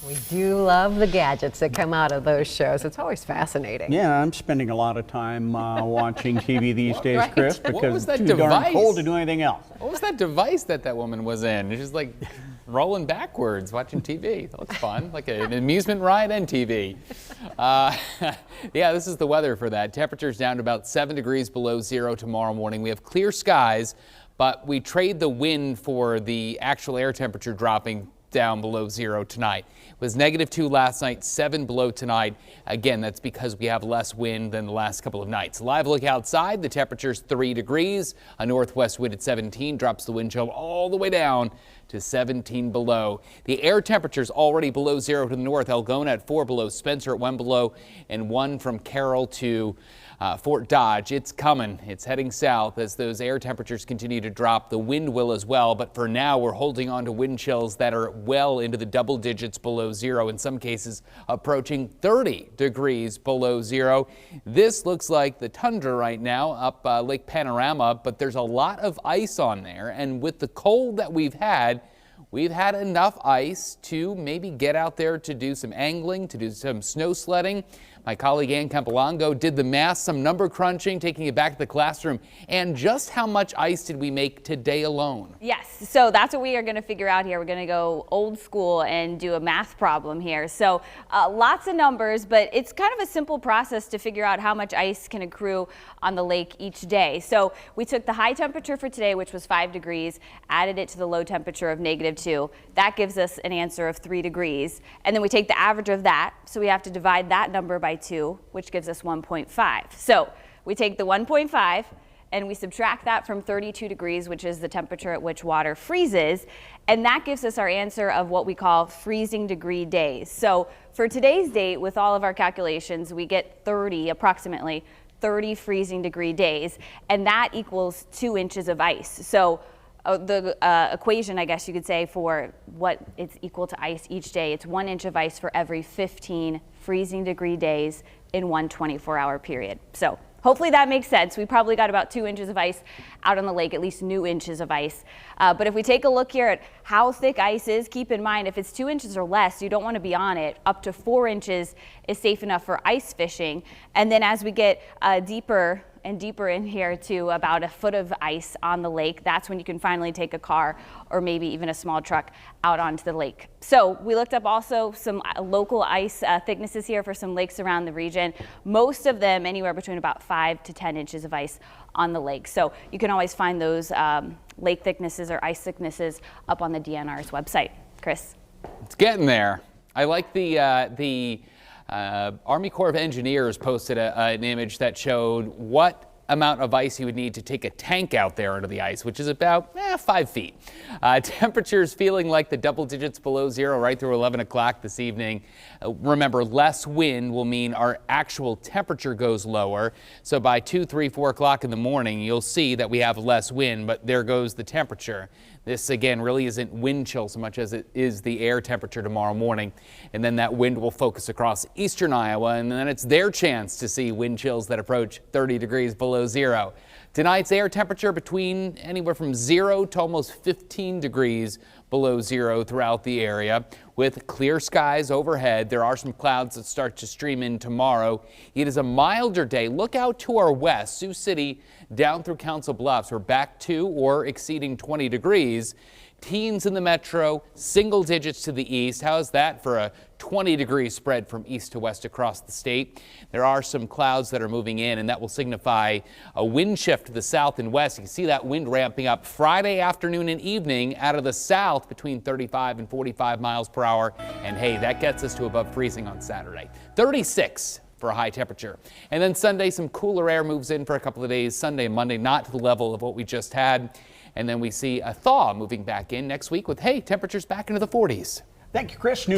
We do love the gadgets that come out of those shows. It's always fascinating. Yeah, I'm spending a lot of time watching TV these days, Right. Chris, What because was that it's too darn device? cold to do anything else. What was that device that woman was in? She's like rolling backwards watching TV. That looks fun, like an amusement ride and TV. Yeah, this is the weather for that. Temperatures down to about 7 degrees below zero tomorrow morning. We have clear skies, but we trade the wind for the actual air temperature dropping down below zero tonight. It was -2 last night, 7 below tonight. Again, that's because we have less wind than the last couple of nights. Live look outside, the temperature's 3 degrees. A northwest wind at 17 drops the wind chill all the way down to 17 below. The air temperature's already below zero to the north. Algona at 4 below, Spencer at 1 below, and 1 from Carroll to Fort Dodge. It's coming. It's heading south as those air temperatures continue to drop. The wind will as well, but for now we're holding on to wind chills that are well into the double digits below zero, in some cases approaching 30 degrees below zero. This looks like the tundra right now up Lake Panorama, but there's a lot of ice on there, and with the cold that we've had enough ice to maybe get out there to do some angling, to do some snow sledding. My colleague Ann Campolongo did the math, some number crunching, taking it back to the classroom. And just how much ice did we make today alone? Yes, so that's what we are going to figure out here. We're going to go old school and do a math problem here. So lots of numbers, but it's kind of a simple process to figure out how much ice can accrue on the lake each day. So we took the high temperature for today, which was 5 degrees, added it to the low temperature of -2. That gives us an answer of 3 degrees. And then we take the average of that. So we have to divide that number by 2, which gives us 1.5. So we take the 1.5 and we subtract that from 32 degrees, which is the temperature at which water freezes. And that gives us our answer of what we call freezing degree days. So for today's date, with all of our calculations, we get approximately 30 freezing degree days, and that equals 2 inches of ice. So the equation, I guess you could say, for what it's equal to ice each day, it's 1 inch of ice for every 15 freezing degree days in one 24-hour period. So hopefully that makes sense. We probably got about 2 inches of ice out on the lake, at least new inches of ice. But if we take a look here at how thick ice is, keep in mind if it's 2 inches or less, you don't want to be on it. Up to 4 inches is safe enough for ice fishing. And then as we get deeper and deeper in here to about 1 foot of ice on the lake, that's when you can finally take a car or maybe even a small truck out onto the lake. So we looked up also some local ice thicknesses here for some lakes around the region. Most of them anywhere between about 5 to 10 inches of ice on the lake. So you can always find those lake thicknesses or ice thicknesses up on the DNR's website. Chris? It's getting there. I like the Army Corps of Engineers posted an image that showed what amount of ice you would need to take a tank out there into the ice, which is about 5 feet. Temperatures feeling like the double digits below zero right through 11 o'clock this evening. Remember, less wind will mean our actual temperature goes lower. So by 2, 3, 4 o'clock in the morning, you'll see that we have less wind, but there goes the temperature. This, again, really isn't wind chill so much as it is the air temperature tomorrow morning. And then that wind will focus across eastern Iowa, and then it's their chance to see wind chills that approach 30 degrees below zero. Tonight's air temperature between anywhere from 0 to almost 15 degrees below zero throughout the area. With clear skies overhead, there are some clouds that start to stream in tomorrow. It is a milder day. Look out to our west, Sioux City down through Council Bluffs. We're back to or exceeding 20 degrees. Teens in the metro, single digits to the east. How's that for a 20-degree spread from east to west across the state? There are some clouds that are moving in, and that will signify a wind shift to the south and west. You can see that wind ramping up Friday afternoon and evening out of the south between 35 and 45 miles per hour. And hey, that gets us to above freezing on Saturday. 36 for a high temperature. And then Sunday, some cooler air moves in for a couple of days. Sunday and Monday, not to the level of what we just had. And then we see a thaw moving back in next week with, hey, temperatures back into the 40s. Thank you, Chris.